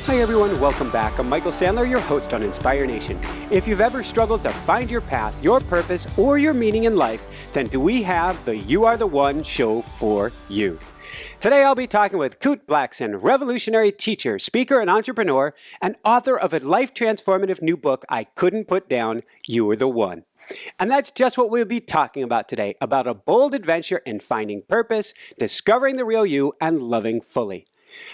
Hi everyone, welcome back. I'm Michael Sandler, your host on Inspire Nation. If you've ever struggled to find your path, your purpose, or your meaning in life, then do we have the You Are the One show for you. Today I'll be talking with Kute Blackson, revolutionary teacher, speaker, and entrepreneur, and author of a life-transformative new book, I Couldn't Put Down, You Are the One. And that's just what we'll be talking about today, about a bold adventure in finding purpose, discovering the real you, and loving fully.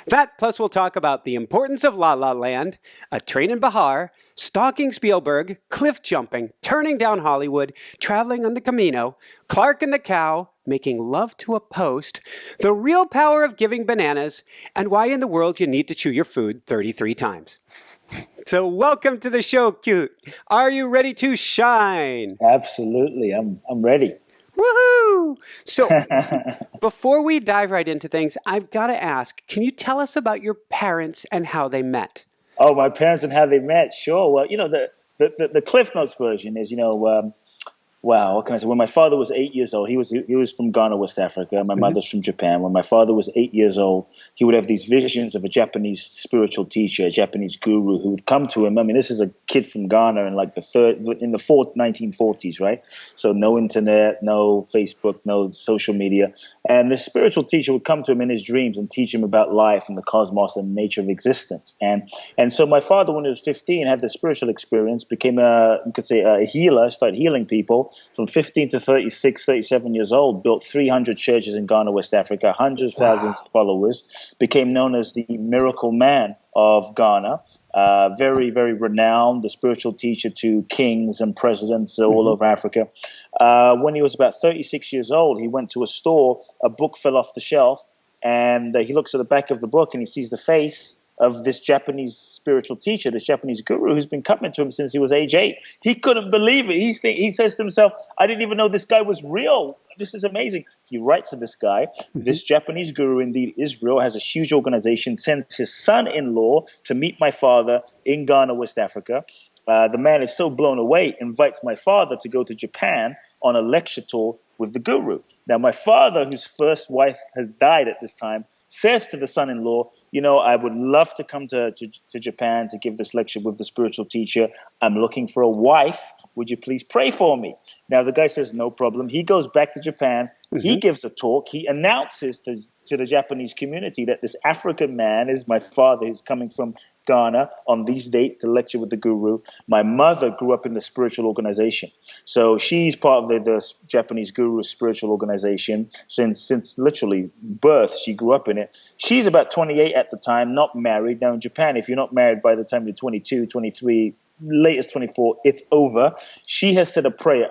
That, plus we'll talk about the importance of La La Land, a train in Bihar, stalking Spielberg, cliff jumping, turning down Hollywood, traveling on the Camino, Clark and the cow, making love to a post, the real power of giving bananas, and why in the world you need to chew your food 33 times. So welcome to the show, Kute. Are you ready to shine? Absolutely. I'm ready. Woohoo! So before we dive right into things, I've got to ask, can you tell us about your parents and how they met? Oh, my parents and how they met. Sure. Well, the Cliff Notes version is, wow, what can I say? When my father was 8 years old, he was from Ghana, West Africa. My mother's from Japan. When my father was 8 years old, he would have these visions of a Japanese spiritual teacher, a Japanese guru who would come to him. I mean, this is a kid from Ghana in like the 1940s, right? So no internet, no Facebook, no social media. And this spiritual teacher would come to him in his dreams and teach him about life and the cosmos and the nature of existence. And so my father, when he was 15, had this spiritual experience, became a healer, started healing people. From 15 to 36, 37 years old, built 300 churches in Ghana, West Africa, hundreds of thousands of followers, became known as the miracle man of Ghana. Very, very renowned, the spiritual teacher to kings and presidents all over Africa. When he was about 36 years old, he went to a store, a book fell off the shelf, and he looks at the back of the book and he sees the face of this Japanese spiritual teacher, this Japanese guru who's been coming to him since he was age 8. He couldn't believe it. He says to himself, I didn't even know this guy was real. This is amazing. He writes to this guy. This Japanese guru indeed is real, has a huge organization, sends his son-in-law to meet my father in Ghana, West Africa. The man is so blown away, invites my father to go to Japan on a lecture tour with the guru. Now, my father, whose first wife has died at this time, says to the son-in-law, I would love to come to Japan to give this lecture with the spiritual teacher. I'm looking for a wife. Would you please pray for me? Now, the guy says, no problem. He goes back to Japan. He gives a talk. He announces to the Japanese community that this African man is my father, who's coming from Ghana on this date to lecture with the guru. My mother grew up in the spiritual organization. So she's part of the Japanese guru's spiritual organization since literally birth. She grew up in it. She's about 28 at the time, not married. Now in Japan, if you're not married by the time you're 22, 23, latest 24, it's over. She has said a prayer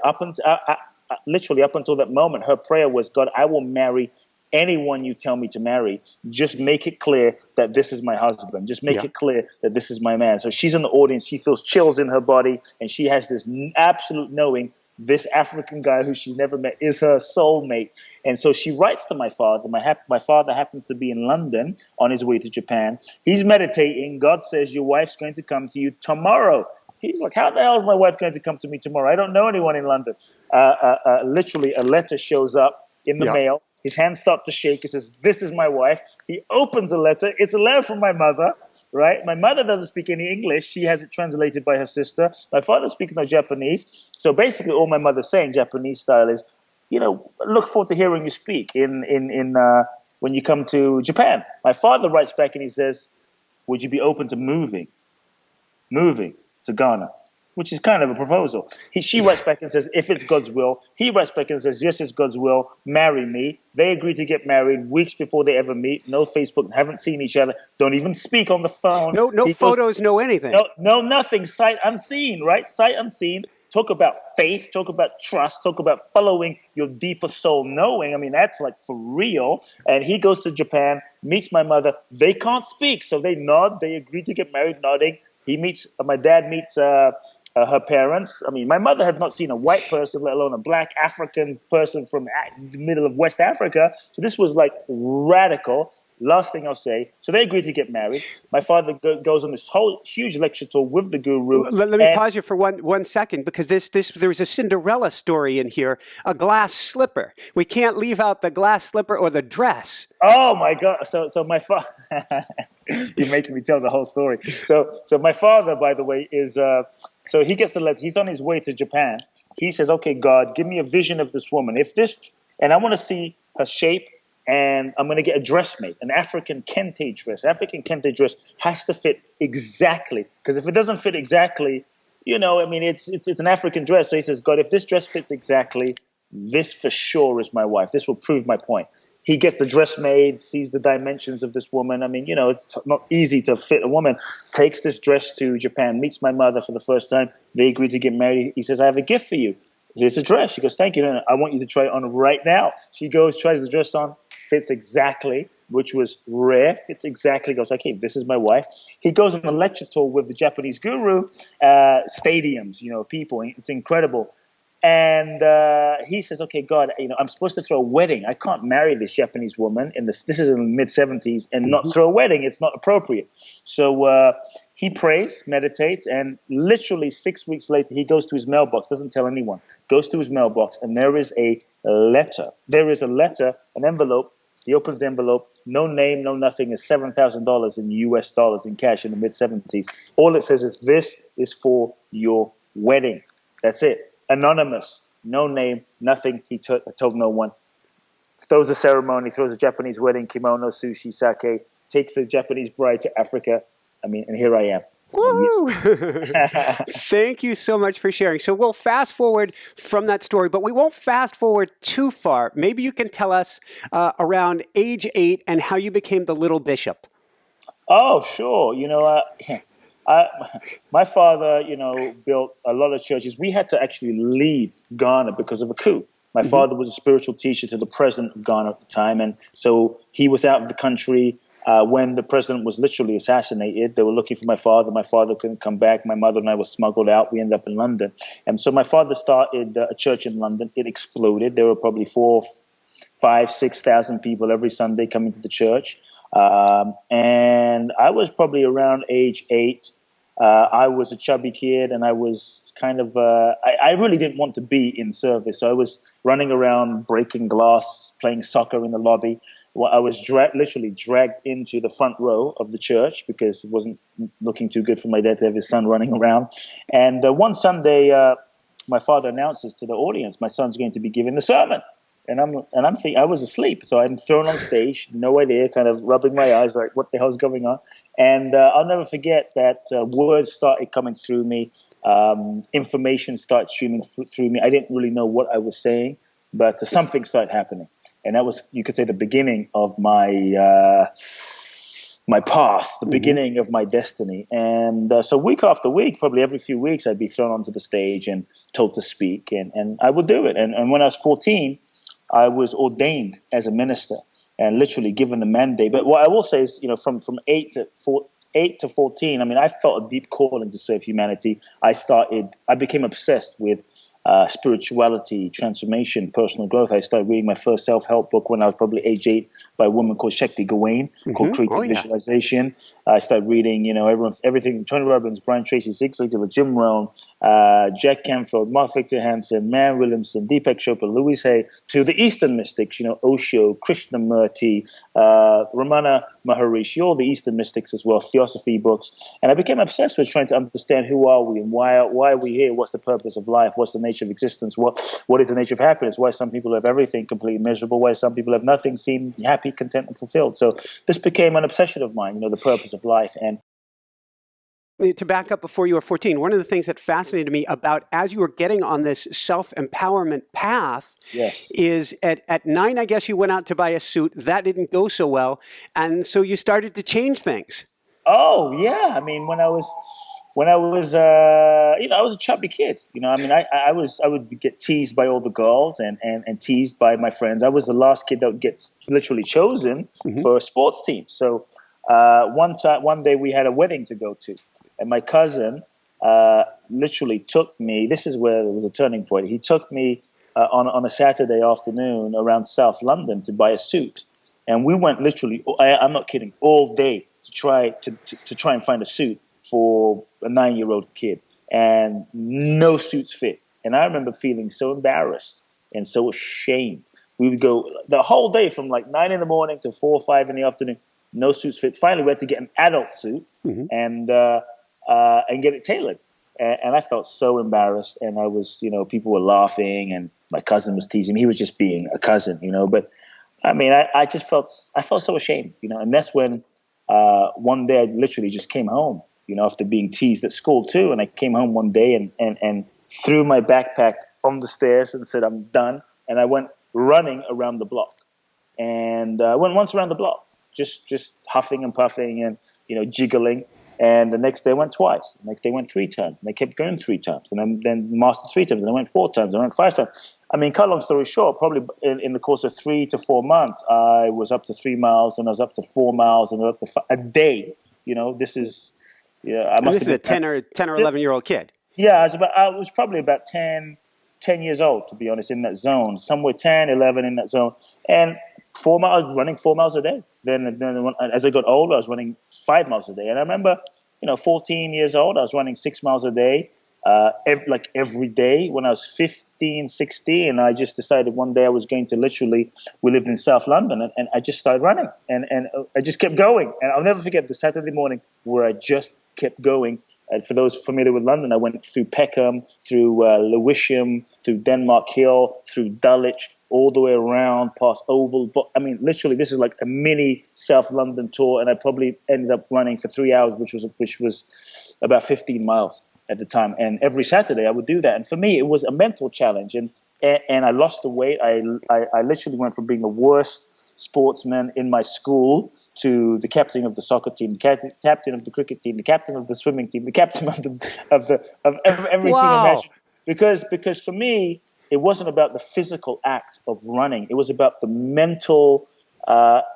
literally up until that moment. Her prayer was, God, I will marry anyone you tell me to marry. Just make it clear that this is my husband. Just make it clear that this is my man. So she's in the audience. She feels chills in her body, and she has this absolute knowing this African guy who she's never met is her soulmate. And so she writes to my father. My father happens to be in London on his way to Japan. He's meditating. God says, your wife's going to come to you tomorrow. He's like, how the hell is my wife going to come to me tomorrow? I don't know anyone in London. Literally, a letter shows up in the mail. His hands start to shake. He says, this is my wife. He opens a letter. It's a letter from my mother, right? My mother doesn't speak any English. She has it translated by her sister. My father speaks no Japanese. So basically all my mother's saying, Japanese style, is, look forward to hearing you speak when you come to Japan. My father writes back and he says, would you be open to moving to Ghana? Which is kind of a proposal. She writes back and says, if it's God's will. He writes back and says, yes, it's God's will. Marry me. They agree to get married weeks before they ever meet. No Facebook, haven't seen each other, don't even speak on the phone. No photos, no anything. No, nothing. Sight unseen, right? Sight unseen. Talk about faith, talk about trust, talk about following your deeper soul knowing. I mean, that's like for real. And he goes to Japan, meets my mother. They can't speak, so they nod. They agree to get married, nodding. My dad meets her parents. I mean, my mother had not seen a white person, let alone a black African person from the middle of West Africa. So this was like radical. Last thing I'll say. So they agreed to get married. My father goes on this whole huge lecture tour with the guru. Let me pause you for one second, because there's a Cinderella story in here, a glass slipper. We can't leave out the glass slipper or the dress. Oh my God. So my father. You're making me tell the whole story. So my father, by the way, is so he gets the letter. He's on his way to Japan. He says, "Okay, God, give me a vision of this woman. If this, and I want to see her shape, and I'm going to get a dress made, an African kente dress. African kente dress has to fit exactly, because if it doesn't fit exactly, I mean, it's an African dress. So he says, God, if this dress fits exactly, this for sure is my wife. This will prove my point." He gets the dress made, sees the dimensions of this woman. I mean, it's not easy to fit a woman. Takes this dress to Japan, meets my mother for the first time. They agree to get married. He says, "I have a gift for you. Here's a dress." She goes, "Thank you. I want you to try it on right now." She goes, tries the dress on, fits exactly, which was rare. Fits exactly. Goes, "Okay, this is my wife." He goes on a lecture tour with the Japanese guru, stadiums, people. It's incredible. And he says, "Okay, God, I'm supposed to throw a wedding. I can't marry this Japanese woman this is in the mid-70s and not throw a wedding. It's not appropriate." So he prays, meditates, and literally 6 weeks later, he goes to his mailbox, doesn't tell anyone, goes to his mailbox, and there is a letter. There is a letter, an envelope. He opens the envelope, no name, no nothing. It's $7,000 in US dollars in cash in the mid-70s. All it says is, "This is for your wedding." That's it. Anonymous, no name, nothing. He told no one. Throws a ceremony, throws a Japanese wedding, kimono, sushi, sake, takes the Japanese bride to Africa. I mean, and here I am. Woo! Thank you so much for sharing. So we'll fast forward from that story, but we won't fast forward too far. Maybe you can tell us around age 8 and how you became the little bishop. Oh, sure. I, my father, built a lot of churches. We had to actually leave Ghana because of a coup. My father was a spiritual teacher to the president of Ghana at the time, and so he was out of the country when the president was literally assassinated. They were looking for my father. My father couldn't come back. My mother and I were smuggled out. We ended up in London. And so my father started a church in London. It exploded. There were probably 4,000, 5,000, 6,000 people every Sunday coming to the church. And I was probably around age 8. I was a chubby kid, and I was kind of, I really didn't want to be in service. So I was running around, breaking glass, playing soccer in the lobby. Well, I was literally dragged into the front row of the church because it wasn't looking too good for my dad to have his son running around. And one Sunday, my father announces to the audience, "My son's going to be giving the sermon." And I'm thinking, I was asleep, so I'm thrown on stage, no idea, kind of rubbing my eyes, like, what the hell's going on? And I'll never forget that words started coming through me, information started streaming through me. I didn't really know what I was saying, but something started happening, and that was, you could say, the beginning of my path, the beginning of my destiny. And so week after week, probably every few weeks, I'd be thrown onto the stage and told to speak, and I would do it. And when I was 14. I was ordained as a minister and literally given the mandate. But what I will say is, from 8 to 14, I mean, I felt a deep calling to serve humanity. I became obsessed with spirituality, transformation, personal growth. I started reading my first self-help book when I was probably age 8 by a woman called Shakti Gawain, called Creative Visualization. I started reading, everything, Tony Robbins, Brian Tracy, Zig Ziglar, Jim Rohn, Jack Canfield, Mark Victor Hansen, Man Williamson, Deepak Chopra, Louise Hay, to the Eastern mystics, Osho, Krishnamurti, Ramana Maharishi, all the Eastern mystics as well, theosophy books. And I became obsessed with trying to understand who are we and why are we here? What's the purpose of life? What's the nature of existence? What is the nature of happiness? Why some people have everything completely miserable? Why some people have nothing, seem happy, content, and fulfilled? So this became an obsession of mine, the purpose of life. And to back up before you were 14, one of the things that fascinated me about as you were getting on this self-empowerment path is at 9, I guess you went out to buy a suit. That didn't go so well. And so you started to change things. Oh, yeah. I mean, when I was, I was a chubby kid. I would get teased by all the girls and teased by my friends. I was the last kid that would get literally chosen for a sports team. So one day we had a wedding to go to. And my cousin literally took me. This is where there was a turning point. He took me on a Saturday afternoon around South London to buy a suit, and we went literally. I'm not kidding. All day to try and find a suit for a 9-year-old kid, and no suits fit. And I remember feeling so embarrassed and so ashamed. We would go the whole day from like 9 in the morning to 4 or 5 in the afternoon, No suits fit. Finally, we had to get an adult suit and get it tailored. And I felt so embarrassed, and I was, people were laughing, and my cousin was teasing me. He was just being a cousin, But I mean, I felt so ashamed, And that's when one day I literally just came home, after being teased at school too. And I came home one day and threw my backpack on the stairs and said, I'm done. And I went running around the block. And I went once around the block, just huffing and puffing and, jiggling. And the next day I went twice. The next day I went 3 times. And I kept going 3 times. And I then mastered 3 times. And I went 4 times. And I went 5 times. I mean, cut long story short, probably in the course of 3 to 4 months, I was up to 3 miles, and I was up to 4 miles, and I was up to a day. This is, This is a 10 or 11-year-old kid. Yeah, I was probably about 10 years old, to be honest, in that zone. Somewhere 10, 11 in that zone. And 4 miles, running 4 miles a day. Then as I got older, I was running 5 miles a day. And I remember, 14 years old, I was running 6 miles a day, every day. When I was 15, 16, I just decided one day I was going to we lived in South London, and I just started running. And I just kept going. And I'll never forget the Saturday morning where I just kept going. And for those familiar with London, I went through Peckham, through Lewisham, through Denmark Hill, through Dulwich, all the way around, past Oval. I mean, literally, this is like a mini South London tour, and I probably ended up running for 3 hours, which was about 15 miles at the time. And every Saturday, I would do that. And for me, it was a mental challenge, and I lost the weight. I literally went from being the worst sportsman in my school to the captain of the soccer team, the captain of the cricket team, the captain of the swimming team, the captain of every team imagined. Because for me, it wasn't about the physical act of running. It was about the mental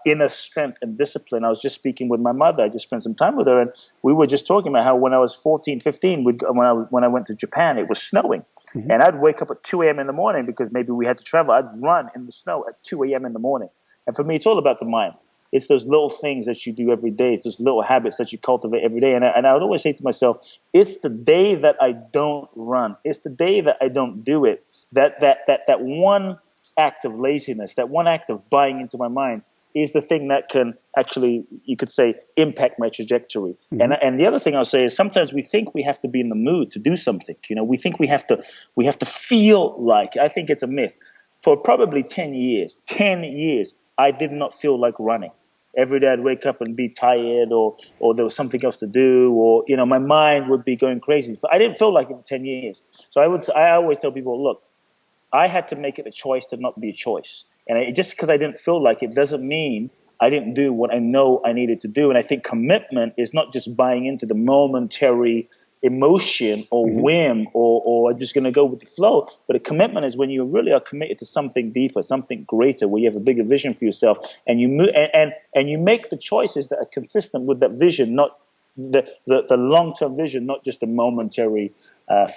inner strength and discipline. I was just speaking with my mother. I just spent some time with her, and we were just talking about how when I was 14, 15, when I went to Japan, it was snowing. Mm-hmm. And I'd wake up at 2 a.m. in the morning because maybe we had to travel. I'd run in the snow at 2 a.m. in the morning. And for me, it's all about the mind. It's those little things that you do every day. It's those little habits that you cultivate every day. And I would always say to myself, it's the day that I don't run. It's the day that I don't do it. That one act of laziness, that one act of buying into my mind is the thing that can actually, you could say, impact my trajectory. Mm-hmm. And the other thing I'll say is sometimes we think we have to be in the mood to do something. We think we have to feel like. I think it's a myth. For probably 10 years, I did not feel like running. Every day I'd wake up and be tired, or there was something else to do, or my mind would be going crazy. So I didn't feel like it for 10 years. So I always tell people, look, I had to make it a choice to not be a choice. And just because I didn't feel like it doesn't mean I didn't do what I know I needed to do. And I think commitment is not just buying into the momentary emotion or whim or I'm just going to go with the flow. But a commitment is when you really are committed to something deeper, something greater, where you have a bigger vision for yourself, and you move, and you make the choices that are consistent with that vision, not the long-term vision, not just a momentary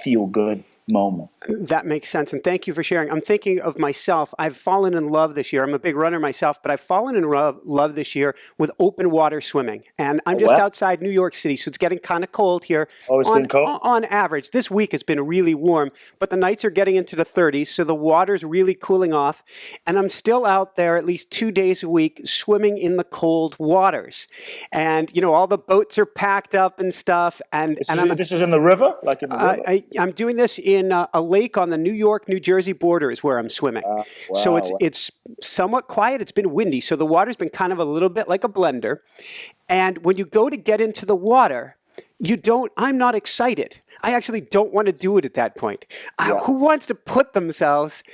feel-good moment. That makes sense, and thank you for sharing. I'm thinking of myself. I've fallen in love this year. I'm a big runner myself, but I've fallen in love this year with open water swimming. And I'm just outside New York City, so it's getting kind of cold here. Oh, it's getting cold? On average. This week it's been really warm, but the nights are getting into the 30s, so the water's really cooling off. And I'm still out there at least 2 days a week swimming in the cold waters. And, all the boats are packed up and stuff. This is in the river? Like in the river? I'm doing this in a lake on the New York-New Jersey border is where I'm swimming. Wow. So it's somewhat quiet. It's been windy, so the water's been kind of a little bit like a blender. And when you go to get into the water, I'm not excited. I actually don't want to do it at that point. Yeah. Who wants to put themselves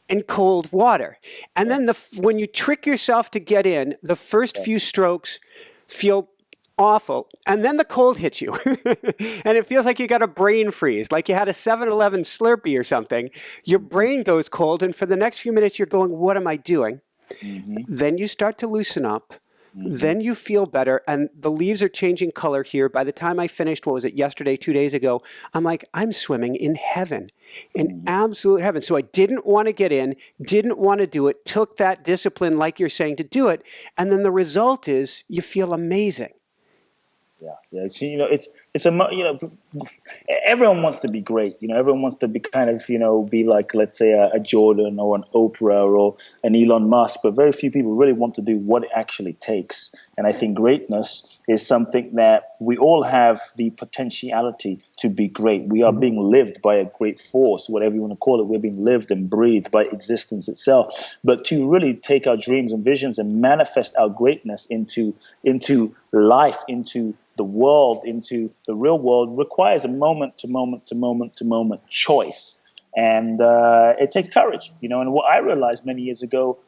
in cold water? And then when you trick yourself to get in, the first few strokes feel awful, and then the cold hits you and it feels like you got a brain freeze, like you had a 7-Eleven Slurpee or something. Your brain goes cold, and for the next few minutes you're going, what am I doing? Mm-hmm. Then you start to loosen up. Mm-hmm. Then you feel better, and the leaves are changing color here. By the time I finished, what was it, yesterday, 2 days ago, I'm like, I'm swimming in heaven, in absolute heaven. So I didn't want to get in, didn't want to do it, took that discipline, like you're saying, to do it, and then the result is you feel amazing. Yeah. See, everyone wants to be great. Everyone wants to be kind of, be like, let's say, a Jordan or an Oprah or an Elon Musk, but very few people really want to do what it actually takes. And I think greatness is something that we all have the potentiality to be great. We are being lived by a great force, whatever you want to call it. We're being lived and breathed by existence itself. But to really take our dreams and visions and manifest our greatness into life, into the world, into the real world, requires a moment to moment to moment to moment choice. And it takes courage, and what I realized many years ago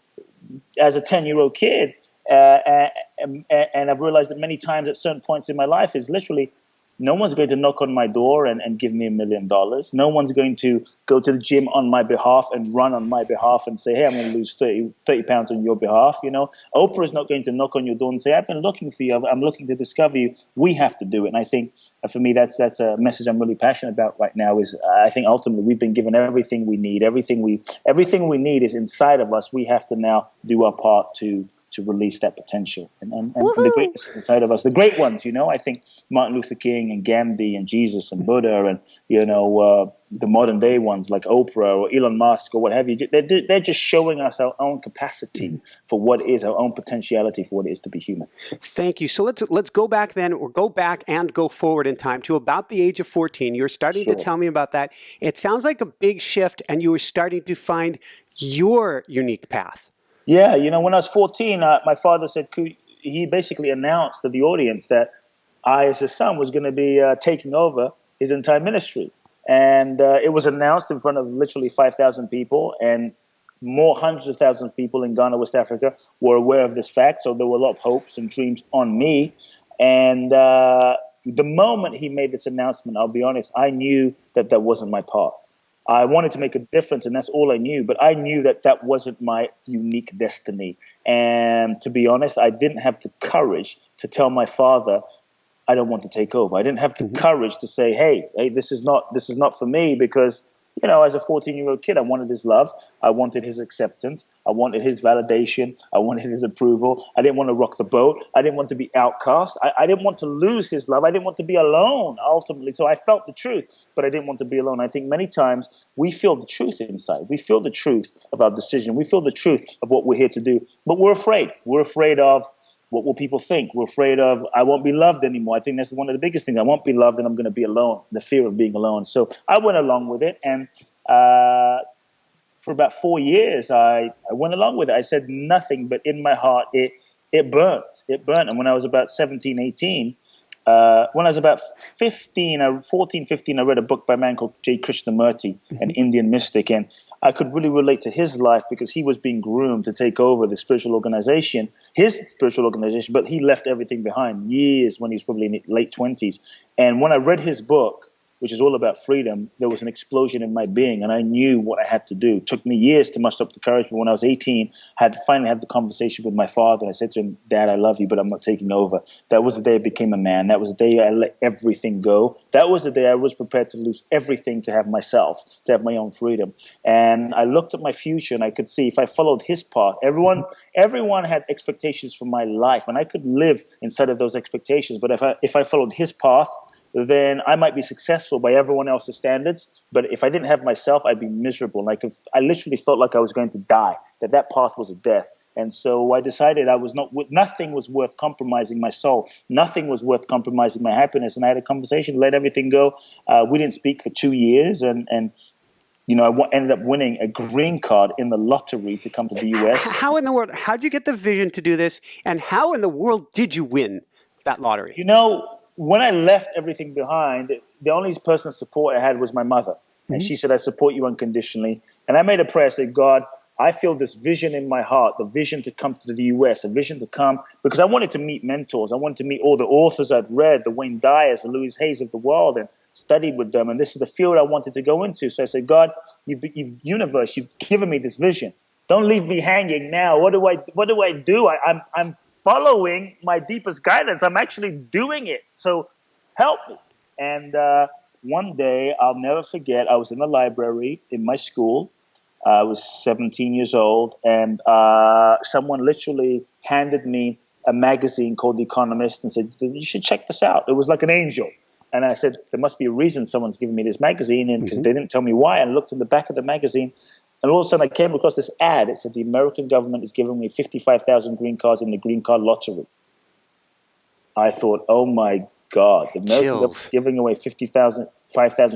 as a 10-year-old kid, and I've realized that many times at certain points in my life, is literally no one's going to knock on my door and give me $1 million. No one's going to go to the gym on my behalf and run on my behalf and say, hey, I'm going to lose 30 pounds on your behalf. Oprah's not going to knock on your door and say, I've been looking for you. I'm looking to discover you. We have to do it. And I think for me, that's a message I'm really passionate about right now. Is I think ultimately we've been given everything we need. Everything we need is inside of us. We have to now do our part to release that potential and the greatness inside of us, the great ones. I think Martin Luther King and Gandhi and Jesus and Buddha and the modern day ones like Oprah or Elon Musk or what have you. They're just showing us our own capacity for what is our own potentiality for what it is to be human. Thank you. So let's go back then, or go back and go forward in time to about the age of 14. You're starting to tell me about that. It sounds like a big shift, and you were starting to find your unique path. Yeah, when I was 14, my father said, he basically announced to the audience that I, as his son, was going to be taking over his entire ministry. And it was announced in front of literally 5,000 people, and hundreds of thousands of people in Ghana, West Africa, were aware of this fact. So there were a lot of hopes and dreams on me. And the moment he made this announcement, I'll be honest, I knew that wasn't my path. I wanted to make a difference, and that's all I knew. But I knew that wasn't my unique destiny. And to be honest, I didn't have the courage to tell my father, I don't want to take over. I didn't have the courage to say, hey, this is not for me, because as a 14-year-old kid, I wanted his love. I wanted his acceptance. I wanted his validation. I wanted his approval. I didn't want to rock the boat. I didn't want to be outcast. I didn't want to lose his love. I didn't want to be alone, ultimately. So I felt the truth, but I didn't want to be alone. I think many times we feel the truth inside. We feel the truth of our decision. We feel the truth of what we're here to do, but we're afraid. We're afraid of what will people think? We're afraid of, I won't be loved anymore. I think that's one of the biggest things. I won't be loved and I'm going to be alone, the fear of being alone. So I went along with it. And for about 4 years, I went along with it. I said nothing, but in my heart, it burnt. It burnt. And when I was about 17, 18, when I was about 14, 15, I read a book by a man called J. Krishnamurti, an Indian mystic. And I could really relate to his life because he was being groomed to take over the spiritual organization, his spiritual organization, but he left everything behind years when he was probably in his late 20s. And when I read his book, which is all about freedom, there was an explosion in my being, and I knew what I had to do. It took me years to muster up the courage, but when I was 18, I had to finally have the conversation with my father. I said to him, Dad, I love you, but I'm not taking over. That was the day I became a man. That was the day I let everything go. That was the day I was prepared to lose everything to have myself, to have my own freedom. And I looked at my future, and I could see if I followed his path, everyone had expectations for my life, and I could live inside of those expectations. But if I followed his path, then I might be successful by everyone else's standards. But if I didn't have myself, I'd be miserable. Like I literally felt like I was going to die, that path was a death. And so I decided nothing was worth compromising my soul. Nothing was worth compromising my happiness. And I had a conversation, let everything go. We didn't speak for 2 years. And I ended up winning a green card in the lottery to come to the U.S. How in the world, how'd you get the vision to do this? And how in the world did you win that lottery? When I left everything behind, the only person of support I had was my mother. And she said, I support you unconditionally. And I made a prayer, I said, God, I feel this vision in my heart, the vision to come to the U.S., a vision to come, because I wanted to meet mentors. I wanted to meet all the authors I'd read, the Wayne Dyers, the Louise Hayes of the world, and studied with them. And this is the field I wanted to go into. So I said, God, universe, you've given me this vision. Don't leave me hanging now. What do I do? I'm following my deepest guidance. I'm actually doing it. So help me. And one day, I'll never forget, I was in the library in my school. I was 17 years old, and someone literally handed me a magazine called The Economist and said, you should check this out. It was like an angel. And I said, there must be a reason someone's giving me this magazine, and because they didn't tell me why. I looked in the back of the magazine, and all of a sudden I came across this ad. It said, the American government is giving me 55,000 green cards in the green card lottery. I thought, oh my God, the American government's giving away 5,000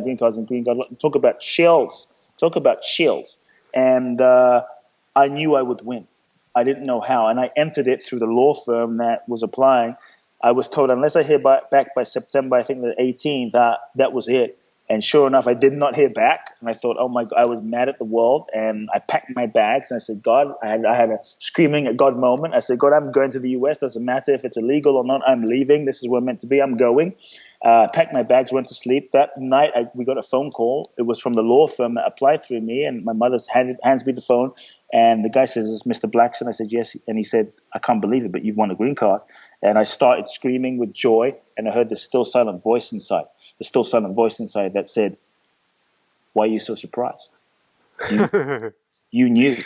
green cards in green card lottery. Talk about chills. Talk about chills. And I knew I would win. I didn't know how. And I entered it through the law firm that was applying. I was told, unless I hear back by September, I think the 18th, that was it. And sure enough, I did not hear back. And I thought, oh my God, I was mad at the world. And I packed my bags and I said, God, I had a screaming at God moment. I said, God, I'm going to the US. Doesn't matter if it's illegal or not. I'm leaving. This is where I'm meant to be. I'm going. Packed my bags, went to sleep. That night, we got a phone call. It was from the law firm that applied through me. And my mother hands me the phone. And the guy says, is this Mr. Blackson? I said, yes. And he said, I can't believe it, but you've won a green card. And I started screaming with joy. And I heard this still silent voice inside. The still silent voice inside that said, why are you so surprised? You knew.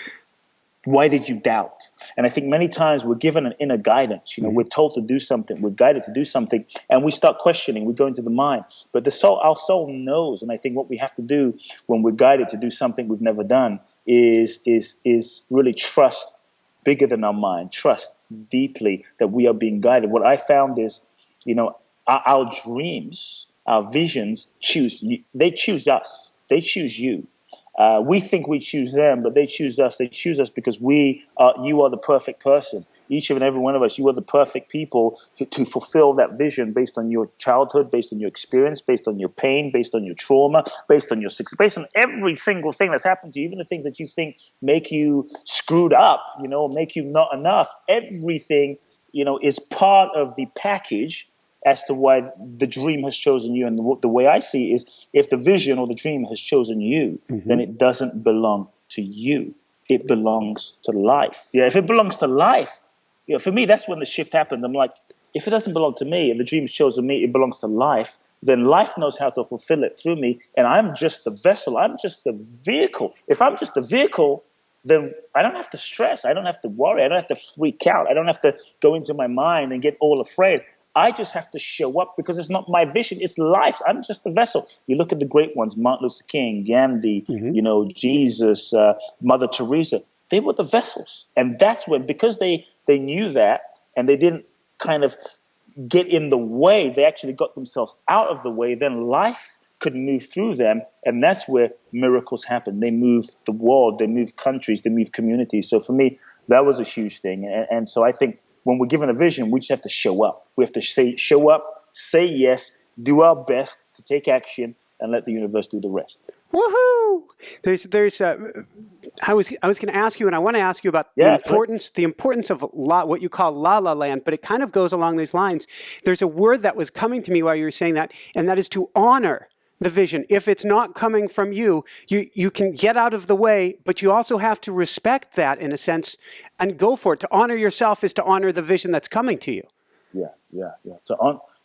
Why did you doubt? And I think many times we're given an inner guidance. We're told to do something. We're guided to do something. And we start questioning. We go into the mind. But our soul knows. And I think what we have to do when we're guided to do something we've never done is really trust bigger than our mind. Trust deeply that we are being guided. What I found is, our dreams, our visions they choose us. They choose you. We think we choose them, but they choose us. They choose us because you are the perfect person. Each and every one of us, you are the perfect people to fulfill that vision based on your childhood, based on your experience, based on your pain, based on your trauma, based on your success, based on every single thing that's happened to you, even the things that you think make you screwed up, make you not enough. Everything, is part of the package as to why the dream has chosen you. And the way I see it is, if the vision or the dream has chosen you, then it doesn't belong to you. It belongs to life. Yeah, if it belongs to life, for me, that's when the shift happened. I'm like, if it doesn't belong to me and the dream's chosen me, it belongs to life, then life knows how to fulfill it through me. And I'm just the vessel. I'm just the vehicle. If I'm just the vehicle, then I don't have to stress. I don't have to worry. I don't have to freak out. I don't have to go into my mind and get all afraid. I just have to show up because it's not my vision. It's life. I'm just the vessel. You look at the great ones, Martin Luther King, Gandhi, Jesus, Mother Teresa. They were the vessels. And that's when, because they knew that and they didn't kind of get in the way, they actually got themselves out of the way, then life could move through them. And that's where miracles happen. They move the world, they move countries, they move communities. So for me, that was a huge thing. And so I think when we're given a vision, we just have to show up. We have to show up, say yes, do our best to take action, and let the universe do the rest. Woohoo! I was going to ask you, and I want to ask you about the importance of what you call la la land, but it kind of goes along these lines. There's a word that was coming to me while you were saying that, and that is to honor the vision. If it's not coming from you, you can get out of the way, but you also have to respect that in a sense and go for it. To honor yourself is to honor the vision that's coming to you. Yeah.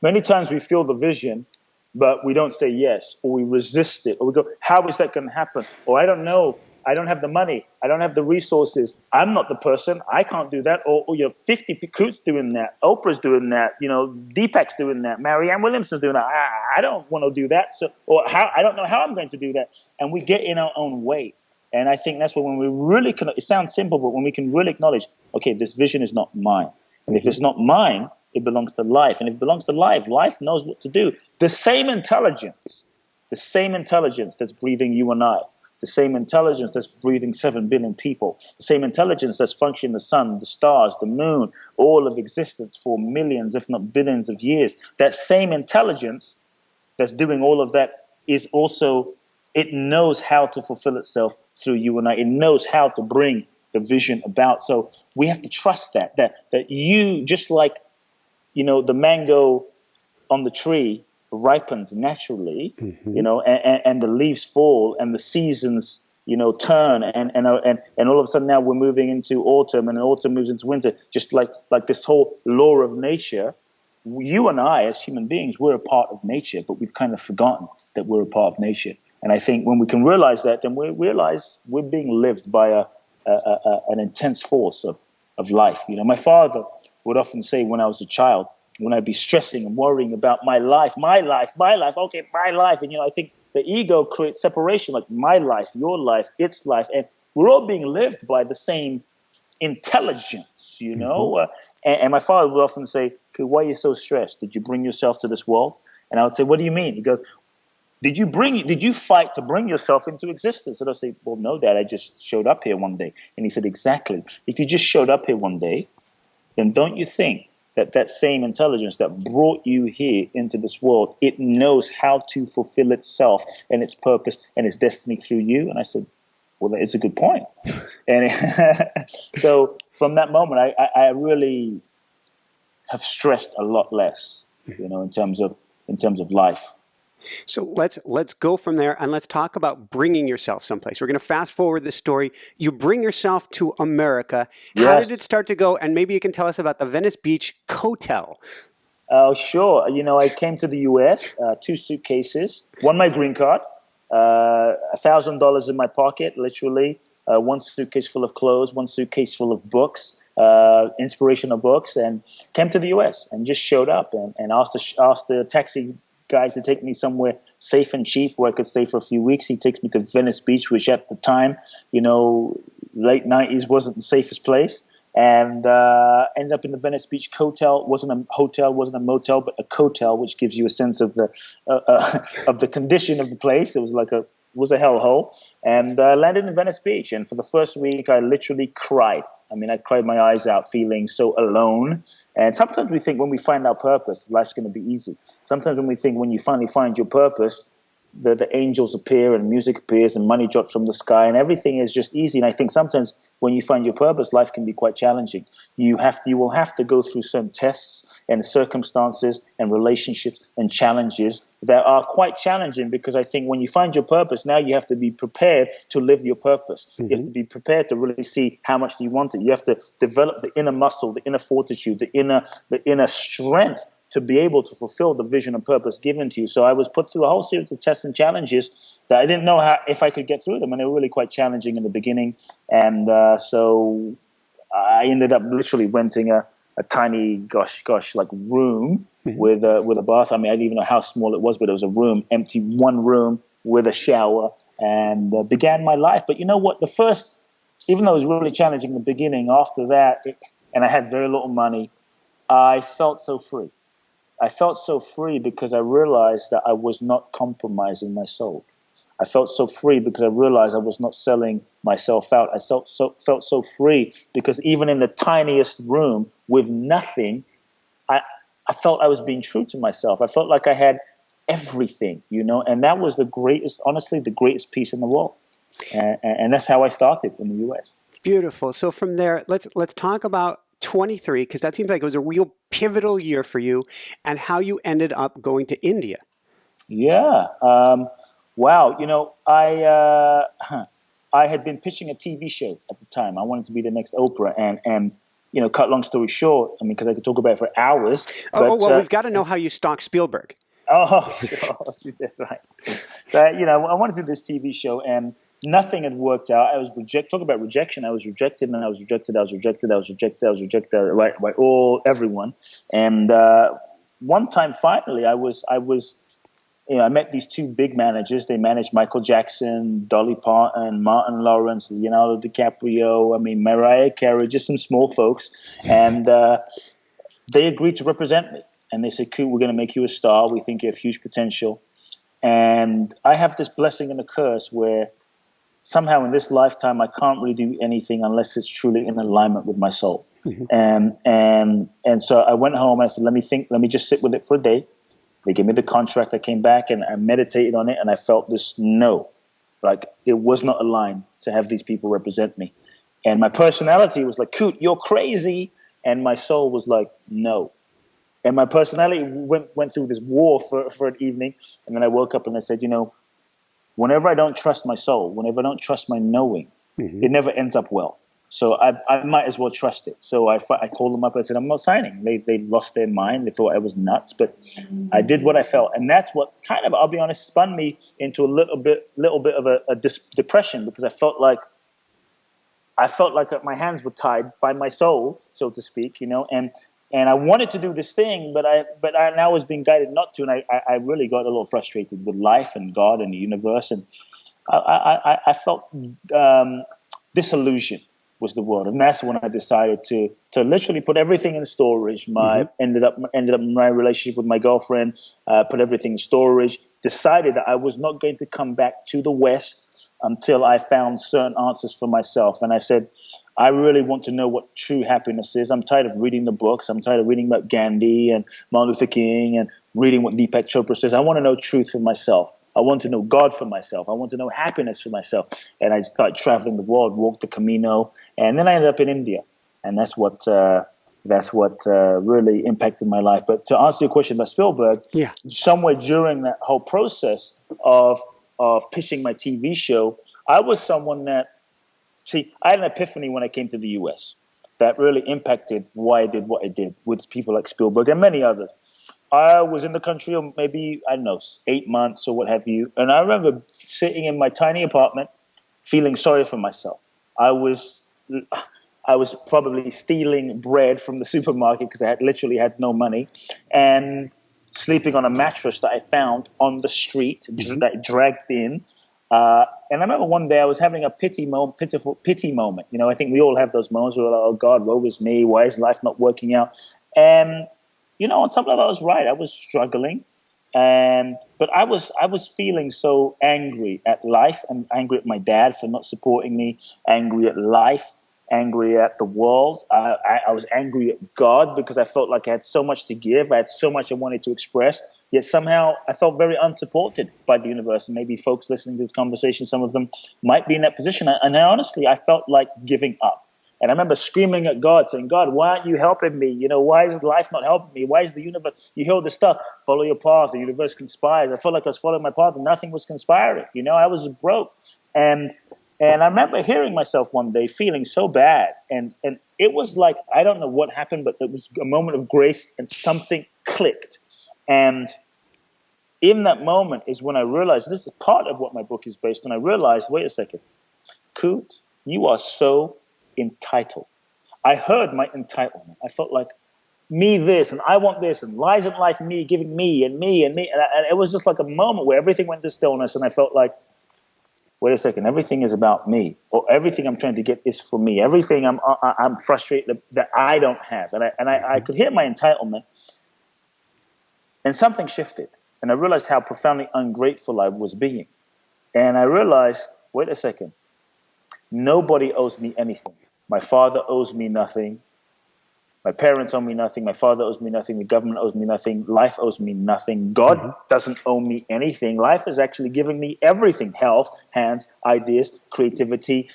Many times we feel the vision, but we don't say yes, or we resist it, or we go, how is that going to happen? Or I don't know. I don't have the money. I don't have the resources. I'm not the person. I can't do that. Or you're 50 Kute's doing that. Oprah's doing that. Deepak's doing that. Marianne Williamson's doing that. I don't want to do that. I don't know how I'm going to do that. And we get in our own way. And I think that's when we really can, it sounds simple, but when we can really acknowledge, okay, this vision is not mine. And if it's not mine, it belongs to life. And if it belongs to life, life knows what to do. The same intelligence that's breathing you and I, the same intelligence that's breathing 7 billion people, the same intelligence that's functioning the sun, the stars, the moon, all of existence for millions, if not billions of years. That same intelligence that's doing all of that is also, it knows how to fulfill itself through you and I. It knows how to bring the vision about. So we have to trust that you, just like, the mango on the tree ripens naturally, and the leaves fall and the seasons, turn and all of a sudden now we're moving into autumn and autumn moves into winter, just like this whole law of nature. You and I as human beings, we're a part of nature, but we've kind of forgotten that we're a part of nature. And I think when we can realize that, then we realize we're being lived by an intense force of life. My father would often say when I was a child, when I'd be stressing and worrying about my life, okay, my life. And, I think the ego creates separation, like my life, your life, its life. And we're all being lived by the same intelligence, and my father would often say, okay, why are you so stressed? Did you bring yourself to this world? And I would say, what do you mean? He goes, did you fight to bring yourself into existence? And I'll say, well, no, Dad, I just showed up here one day. And he said, exactly. If you just showed up here one day, then don't you think that same intelligence that brought you here into this world, it knows how to fulfill itself and its purpose and its destiny through you? And I said, well, it's a good point. And so from that moment, I really have stressed a lot less, in terms of life. So let's go from there and let's talk about bringing yourself someplace. We're going to fast forward this story. You bring yourself to America. Yes. How did it start to go? And maybe you can tell us about the Venice Beach Hotel. Oh, sure. I came to the U.S., 2 suitcases, one my green card, $1,000 in my pocket, literally, 1 suitcase full of clothes, 1 suitcase full of books, inspirational books, and came to the U.S. and just showed up and asked the taxi guy to take me somewhere safe and cheap where I could stay for a few weeks. He takes me to Venice Beach, which at the time, late 90s wasn't the safest place. And ended up in the Venice Beach Hotel. Wasn't a hotel, wasn't a motel, but a cotel, which gives you a sense of the condition of the place. It was a hellhole. And landed in Venice Beach. And for the first week, I literally cried. I cried my eyes out, feeling so alone. And sometimes we think when we find our purpose, life's going to be easy. Sometimes when you finally find your purpose, the angels appear and music appears and money drops from the sky and everything is just easy. And I think sometimes when you find your purpose, life can be quite challenging. You will have to go through some tests and circumstances and relationships and challenges that are quite challenging, because I think when you find your purpose, now you have to be prepared to live your purpose. Mm-hmm. You have to be prepared to really see how much do you want it. You have to develop the inner muscle, the inner fortitude, the inner strength to be able to fulfill the vision and purpose given to you. So I was put through a whole series of tests and challenges that I didn't know if I could get through them, and they were really quite challenging in the beginning. And so I ended up literally renting a tiny, like room with a bath. I didn't even know how small it was, but it was a room, empty, one room with a shower, and began my life. But you know what? Even though it was really challenging in the beginning, after that, and I had very little money, I felt so free. I felt so free because I realized that I was not compromising my soul. I felt so free because I realized I was not selling myself out. I felt so free because even in the tiniest room with nothing, I felt I was being true to myself. I felt like I had everything, and that was the greatest peace in the world. And that's how I started in the U.S. Beautiful. So from there, let's talk about 23, because that seems like it was a real pivotal year for you, and how you ended up going to India. Yeah. Wow. I had been pitching a TV show at the time. I wanted to be the next Oprah, and cut long story short, because I could talk about it for hours. We've got to know how you stalked Spielberg. Oh, sure. That's right. So, I wanted to do this TV show, and nothing had worked out. I was rejected. Talk about rejection. I was rejected, and I was rejected. Right, by everyone. And one time, finally, I met these 2 big managers. They managed Michael Jackson, Dolly Parton, Martin Lawrence, Leonardo DiCaprio. Mariah Carey, just some small folks, and they agreed to represent me. And they said, "Kute, we're going to make you a star. We think you have huge potential." And I have this blessing and a curse where somehow in this lifetime I can't really do anything unless it's truly in alignment with my soul. Mm-hmm. And so I went home and I said, let me just sit with it for a day. They gave me the contract. I came back and I meditated on it, and I felt this no, like it was not aligned to have these people represent me. And my personality was like, Kute, you're crazy. And my soul was like, no. And my personality went through this war for an evening. And then I woke up and I said, whenever I don't trust my soul, whenever I don't trust my knowing, mm-hmm. it never ends up well. So I might as well trust it. So I called them up. I said, I'm not signing. They lost their mind. They thought I was nuts. But I did what I felt. And that's what kind of, I'll be honest, spun me into a little bit of a depression, because I felt like my hands were tied by my soul, so to speak, and And I wanted to do this thing, but I was being guided not to, and I really got a little frustrated with life and God and the universe, and I felt disillusioned was the word, and that's when I decided to literally put everything in storage. Ended up my relationship with my girlfriend, put everything in storage. Decided that I was not going to come back to the West until I found certain answers for myself, and I said, I really want to know what true happiness is. I'm tired of reading the books. I'm tired of reading about Gandhi and Martin Luther King and reading what Deepak Chopra says. I want to know truth for myself. I want to know God for myself. I want to know happiness for myself. And I started traveling the world, walked the Camino, and then I ended up in India. And that's what really impacted my life. But to answer your question about Spielberg, somewhere during that whole process of pitching my TV show, I was someone that, see, I had an epiphany when I came to the U.S. that really impacted why I did what I did with people like Spielberg and many others. I was in the country maybe, I don't know, 8 months or what have you. And I remember sitting in my tiny apartment feeling sorry for myself. I was probably stealing bread from the supermarket because I literally had no money, and sleeping on a mattress that I found on the street that I dragged in. And I remember one day I was having a pity moment. You know, I think we all have those moments where we're like, oh God, woe is me. Why is life not working out? And, you know, on some level I was right. I was struggling. But I was feeling so angry at life, and angry at my dad for not supporting me, angry at life, angry at the world. I was angry at God because I felt like I had so much to give. I had so much I wanted to express, yet somehow I felt very unsupported by the universe. And maybe folks listening to this conversation, some of them might be in that position. And honestly, I felt like giving up. And I remember screaming at God, saying, God, why aren't you helping me? You know, why is life not helping me? Why is the universe, you hear all this stuff, follow your path, the universe conspires. I felt like I was following my path and nothing was conspiring. You know, I was broke. And I remember hearing myself one day feeling so bad. And it was like, I don't know what happened, but it was a moment of grace and something clicked. And in that moment is when I realized, this is part of what my book is based on. I realized, wait a second, Kute, you are so entitled. I heard my entitlement. I felt like me this, and I want this, and why isn't life me giving me and me and me? And it was just like a moment where everything went to stillness, and I felt like, wait a second, everything is about me, or everything I'm trying to get is for me. Everything I'm frustrated that I don't have, and I could hear my entitlement, and something shifted, and I realized how profoundly ungrateful I was being, and I realized, wait a second, nobody owes me anything. My father owes me nothing. My parents owe me nothing. My father owes me nothing. The government owes me nothing. Life owes me nothing. God doesn't owe me anything. Life is actually giving me everything: health, hands, ideas, creativity.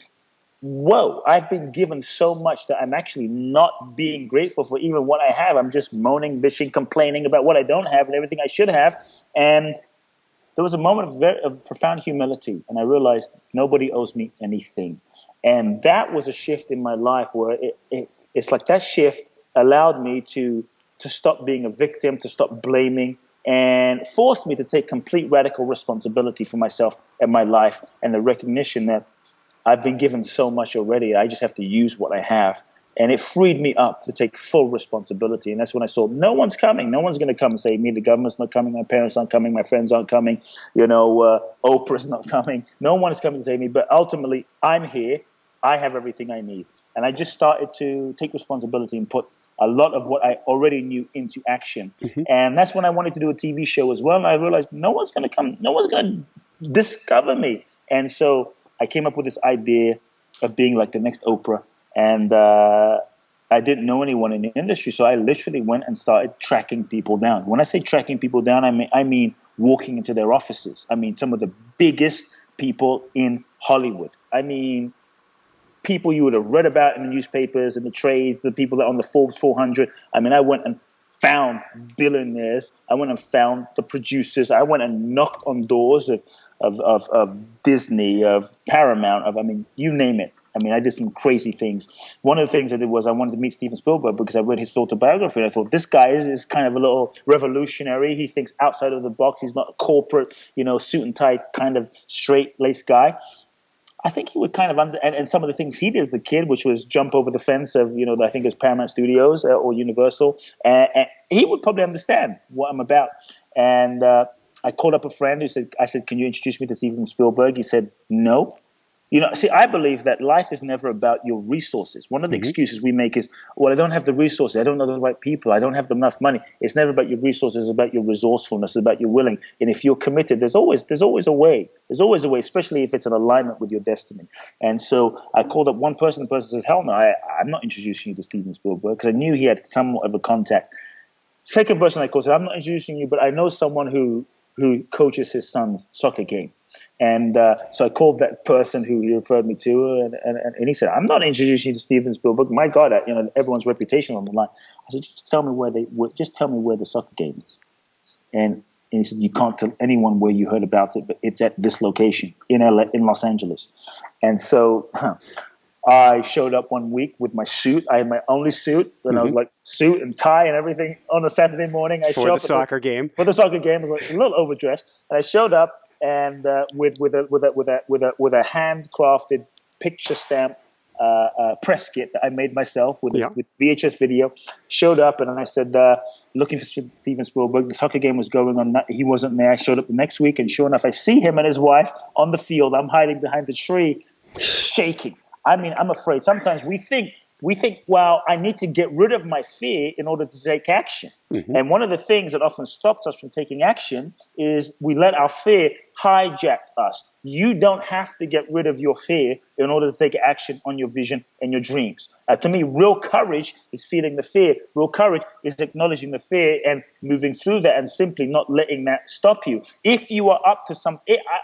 Whoa, I've been given so much that I'm actually not being grateful for even what I have. I'm just moaning, bitching, complaining about what I don't have and everything I should have. And there was a moment of profound humility, and I realized nobody owes me anything. And that was a shift in my life where it's like that shift allowed me to stop being a victim, to stop blaming, and forced me to take complete radical responsibility for myself and my life, and the recognition that I've been given so much already. I just have to use what I have. And it freed me up to take full responsibility. And that's when I saw no one's coming. No one's going to come and save me. The government's not coming. My parents aren't coming. My friends aren't coming. You know, Oprah's not coming. No one is coming to save me. But ultimately, I'm here. I have everything I need. And I just started to take responsibility and put a lot of what I already knew into action. And that's when I wanted to do a TV show as well. And I realized no one's going to come. No one's going to discover me. And so I came up with this idea of being like the next Oprah. And I didn't know anyone in the industry, so I literally went and started tracking people down. When I say tracking people down, I mean walking into their offices. I mean some of the biggest people in Hollywood. I mean people you would have read about in the newspapers, in the trades, the people that are on the Forbes 400. I mean, I went and found billionaires. I went and found the producers. I went and knocked on doors of Disney, of Paramount, I mean, you name it. I mean, I did some crazy things. One of the things I did was I wanted to meet Steven Spielberg because I read his autobiography, and I thought, this guy is kind of a little revolutionary. He thinks outside of the box. He's not a corporate, you know, suit and tie kind of straight-laced guy. I think he would kind of and some of the things he did as a kid, which was jump over the fence of, I think it was Paramount Studios or Universal, and he would probably understand what I'm about. And I called up a friend I said, can you introduce me to Steven Spielberg? He said, no. See, I believe that life is never about your resources. One of the excuses we make is, well, I don't have the resources. I don't know the right people. I don't have enough money. It's never about your resources. It's about your resourcefulness. It's about your willing. And if you're committed, there's always a way. There's always a way, especially if it's in alignment with your destiny. And so I called up one person. The person says, hell no, I'm not introducing you to Steven Spielberg, because I knew he had somewhat of a contact. Second person I called said, I'm not introducing you, but I know someone who coaches his son's soccer game. And so I called that person who he referred me to, and he said, I'm not introducing you to Steven Spielberg. My God, everyone's reputation on the line. I said, just tell me where the soccer game is. And he said, you can't tell anyone where you heard about it, but it's at this location in Los Angeles. And so I showed up one week with my suit. I had my only suit, and I was like suit and tie and everything on a Saturday morning. For the soccer game. For the soccer game, I was like a little overdressed, and I showed up. And with a handcrafted picture stamp press kit that I made myself with VHS video, showed up, and I said, looking for Steven Spielberg. The soccer game was going on. He wasn't there. I showed up the next week, and sure enough, I see him and his wife on the field. I'm hiding behind the tree, shaking. I mean, I'm afraid. Sometimes we think, well, I need to get rid of my fear in order to take action. And one of the things that often stops us from taking action is we let our fear hijack us. You don't have to get rid of your fear in order to take action on your vision and your dreams. To me, real courage is feeling the fear. Real courage is acknowledging the fear and moving through that and simply not letting that stop you. If you are up to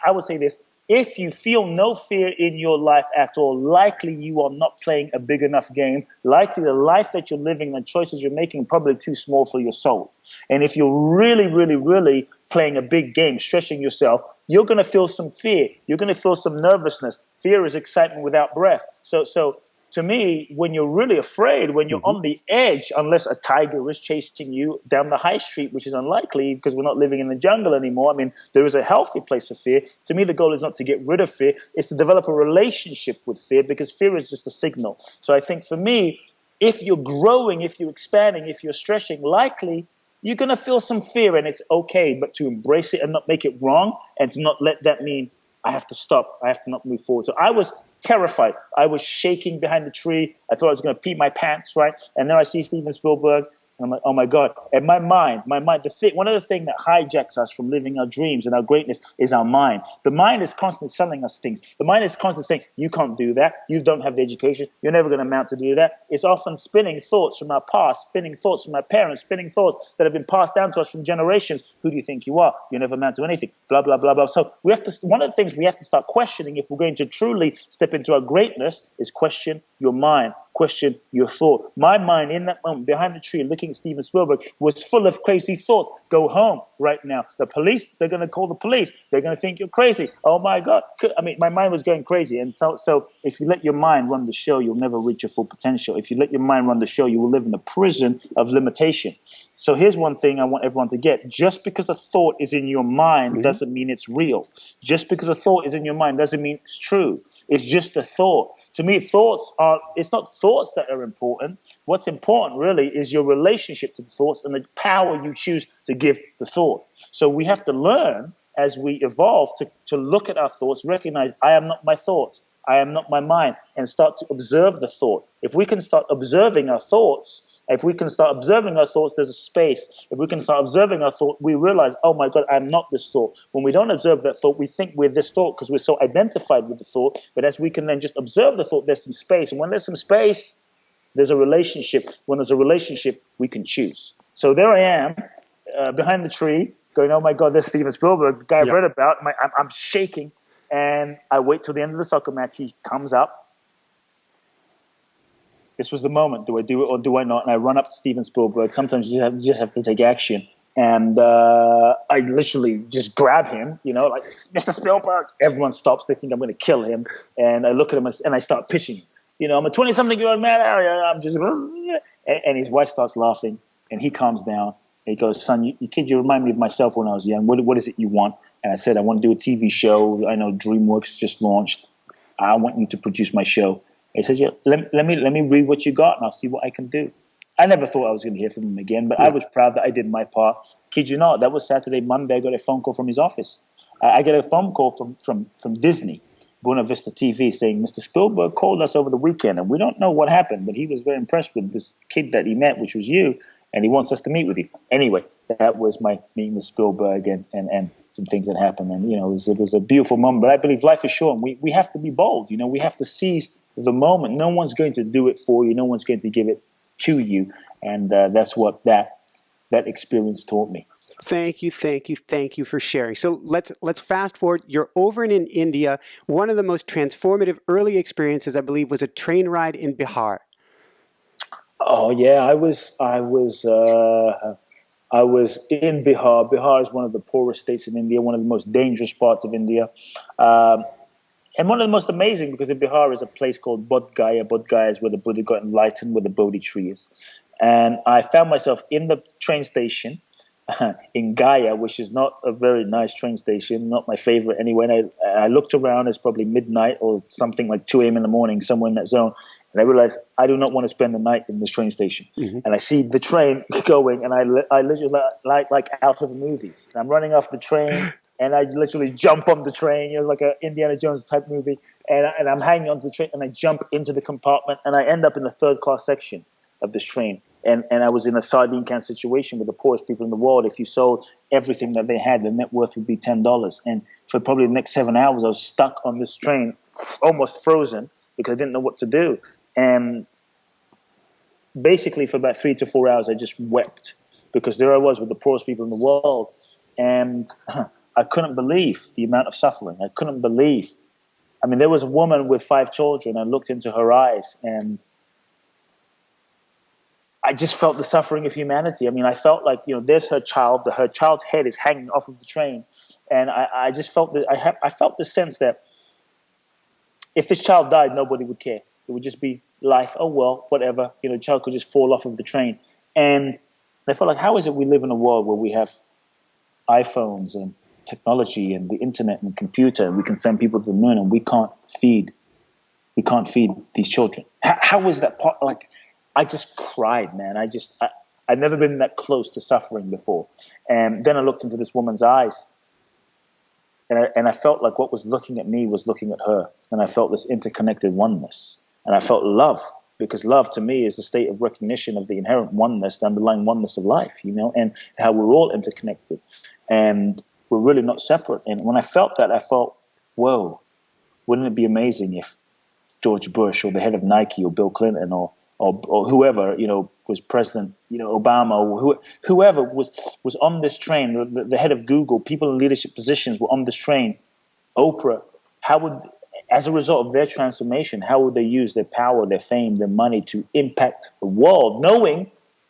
I would say this, if you feel no fear in your life at all, likely you are not playing a big enough game. Likely the life that you're living and choices you're making are probably too small for your soul. And if you're really, really, really playing a big game, stretching yourself, you're going to feel some fear. You're going to feel some nervousness. Fear is excitement without breath. So to me, when you're really afraid, when you're on the edge, unless a tiger is chasing you down the high street, which is unlikely because we're not living in the jungle anymore. I mean, there is a healthy place of fear. To me, the goal is not to get rid of fear. It's to develop a relationship with fear, because fear is just a signal. So I think for me, if you're growing, if you're expanding, if you're stretching, likely you're going to feel some fear, and it's okay, but to embrace it and not make it wrong, and to not let that mean I have to stop, I have to not move forward. So I was terrified. I was shaking behind the tree. I thought I was going to pee my pants, right? And then I see Steven Spielberg, and I'm like, oh my God. And my mind, one of the things that hijacks us from living our dreams and our greatness is our mind. The mind is constantly selling us things. The mind is constantly saying, you can't do that. You don't have the education. You're never going to amount to do that. It's often spinning thoughts from our past, spinning thoughts from our parents, spinning thoughts that have been passed down to us from generations. Who do you think you are? You never amount to anything. Blah, blah, blah, blah. So one of the things we have to start questioning if we're going to truly step into our greatness is question your mind. Question your thought. My mind in that moment behind the tree looking at Steven Spielberg was full of crazy thoughts. Go home right now. The police, they're going to call the police. They're going to think you're crazy. Oh my God. I mean, my mind was going crazy. And so if you let your mind run the show, you'll never reach your full potential. If you let your mind run the show, you will live in the prison of limitation. So here's one thing I want everyone to get. Just because a thought is in your mind doesn't mean it's real. Just because a thought is in your mind doesn't mean it's true. It's just a thought. To me, it's not thoughts that are important. What's important really is your relationship to the thoughts and the power you choose to give the thought. So we have to learn as we evolve to look at our thoughts, recognize I am not my thoughts. I am not my mind, and start to observe the thought. If we can start observing our thoughts, there's a space. If we can start observing our thought, we realize, oh my God, I'm not this thought. When we don't observe that thought, we think we're this thought because we're so identified with the thought. But as we can then just observe the thought, there's some space. And when there's some space, there's a relationship. When there's a relationship, we can choose. So there I am, behind the tree, going, oh my God, there's Steven Spielberg, the guy I've read about. I'm shaking. And I wait till the end of the soccer match. He comes up. This was the moment. Do I do it or do I not? And I run up to Steven Spielberg. Sometimes you just have to take action. And I literally just grab him, like, Mr. Spielberg. Everyone stops. They think I'm going to kill him. And I look at him and I start pitching him. I'm a 20-something-year-old man. I'm just... And his wife starts laughing. And he calms down. And he goes, son, you kid, you remind me of myself when I was young. What is it you want? And I said, I want to do a TV show. I know DreamWorks just launched. I want you to produce my show. He says, yeah, let me read what you got, and I'll see what I can do. I never thought I was going to hear from him again, but I was proud that I did my part. Kid you not, that was Saturday. Monday, I got a phone call from his office. I get a phone call from Disney, Buena Vista TV, saying, Mr. Spielberg called us over the weekend, and we don't know what happened, but he was very impressed with this kid that he met, which was you, and he wants us to meet with you. Anyway, that was my meeting with Spielberg and some things that happened. And, it was a beautiful moment. But I believe life is short, and we have to be bold. We have to seize the moment. No one's going to do it for you. No one's going to give it to you. And that's what that experience taught me. Thank you for sharing. So let's fast forward. You're over in India. One of the most transformative early experiences, I believe, was a train ride in Bihar. Oh yeah, I was in Bihar. Bihar is one of the poorest states in India, one of the most dangerous parts of India, and one of the most amazing, because in Bihar is a place called Bodh Gaya. Bodh Gaya is where the Buddha got enlightened, where the Bodhi tree is. And I found myself in the train station in Gaya, which is not a very nice train station, not my favorite anyway. And I looked around, it's probably midnight or something like 2 a.m. in the morning, somewhere in that zone. And I realized I do not want to spend the night in this train station. Mm-hmm. And I see the train going, and I literally like out of a movie. And I'm running off the train, and I literally jump on the train. It was like an Indiana Jones type movie. And I'm hanging onto the train, and I jump into the compartment, and I end up in the third class section of this train. And I was in a sardine can situation with the poorest people in the world. If you sold everything that they had, the net worth would be $10. And for probably the next 7 hours, I was stuck on this train, almost frozen, because I didn't know what to do. And basically for about 3 to 4 hours, I just wept, because there I was with the poorest people in the world. And I couldn't believe the amount of suffering. I couldn't believe. I mean, there was a woman with 5 children. I looked into her eyes, and I just felt the suffering of humanity. I mean, I felt like, there's her child. Her child's head is hanging off of the train. And I just felt that I felt the sense that if this child died, nobody would care. It would just be life. Oh, well, whatever. The child could just fall off of the train. And I felt like, how is it we live in a world where we have iPhones and technology and the internet and computer, and we can send people to the moon, and we can't feed these children? How is that part? Like, I just cried, man. I'd never been that close to suffering before. And then I looked into this woman's eyes, and I felt like what was looking at me was looking at her. And I felt this interconnected oneness. And I felt love, because love to me is a state of recognition of the inherent oneness, the underlying oneness of life, and how we're all interconnected. And we're really not separate. And when I felt that, I felt, whoa, wouldn't it be amazing if George Bush or the head of Nike or Bill Clinton or whoever, was president, Obama, or whoever was on this train, the head of Google, people in leadership positions were on this train, Oprah, as a result of their transformation, how would they use their power, their fame, their money to impact the world, knowing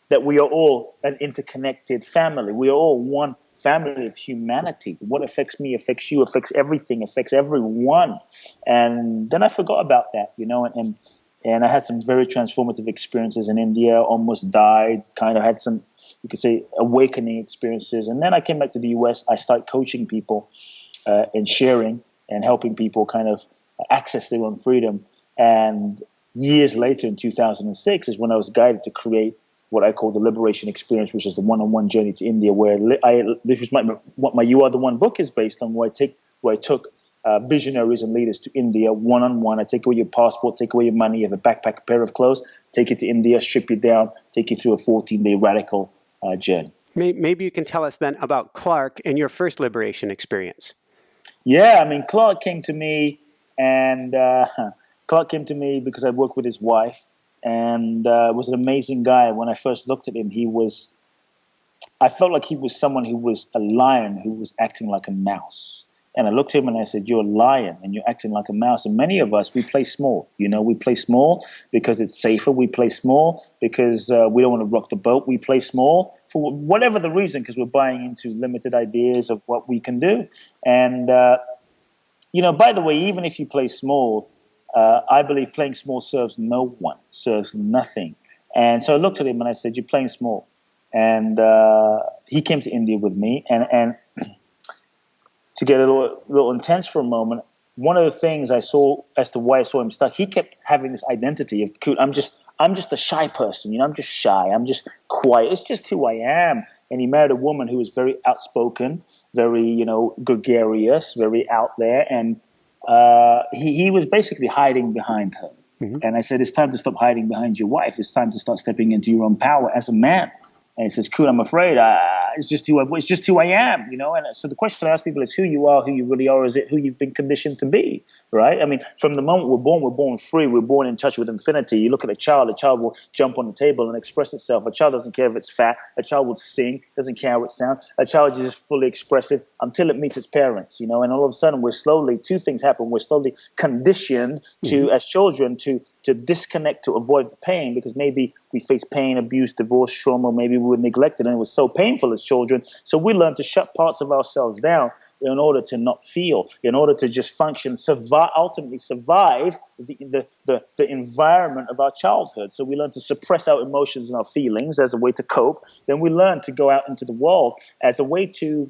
that we are all an interconnected family. We are all one family of humanity. What affects me affects you, affects everything, affects everyone. And then I forgot about that, and I had some very transformative experiences in India, almost died, kind of had some, you could say, awakening experiences. And then I came back to the US. I started coaching people and sharing and helping people kind of access their own freedom. And years later, in 2006, is when I was guided to create what I call the Liberation Experience, which is the one-on-one journey to India, where this was what my You Are the One book is based on, where I took visionaries and leaders to India one-on-one. I take away your passport, take away your money, you have a backpack, a pair of clothes, take it to India, strip you down, take you through a 14-day radical journey. Maybe you can tell us then about Clark and your first liberation experience. Yeah, I mean, Clark came to me, and because I worked with his wife, and was an amazing guy. When I first looked at him, I felt like he was someone who was a lion who was acting like a mouse. And I looked at him and I said, you're a lion and you're acting like a mouse. And many of us, we play small. We play small because it's safer. We play small because we don't want to rock the boat. We play small for whatever the reason, because we're buying into limited ideas of what we can do. And, by the way, even if you play small, I believe playing small serves no one, serves nothing. And so I looked at him and I said, you're playing small. And he came to India with me. And to get a little intense for a moment, one of the things I saw as to why I saw him stuck, he kept having this identity of, I'm just a shy person, you know, I'm just shy, I'm just quiet, it's just who I am. And he married a woman who was very outspoken, very, you know, gregarious, very out there, and he was basically hiding behind her. Mm-hmm. And I said, it's time to stop hiding behind your wife. It's time to start stepping into your own power as a man. And he says, Kute, I'm afraid it's just who I am, you know. And so the question I ask people is who you are, who you really are, or is it who you've been conditioned to be, right? I mean, from the moment we're born free, we're born in touch with infinity. You look at a child will jump on the table and express itself. A child doesn't care if it's fat. A child will sing, doesn't care how it sounds. A child is just fully expressive until it meets its parents, you know. And all of a sudden, two things happen. We're slowly conditioned to, as children, to disconnect, to avoid the pain, because maybe we faced pain, abuse, divorce, trauma, maybe we were neglected and it was so painful as children. So we learn to shut parts of ourselves down in order to not feel, in order to just function, ultimately survive the environment of our childhood. So we learn to suppress our emotions and our feelings as a way to cope. Then we learn to go out into the world as a way to,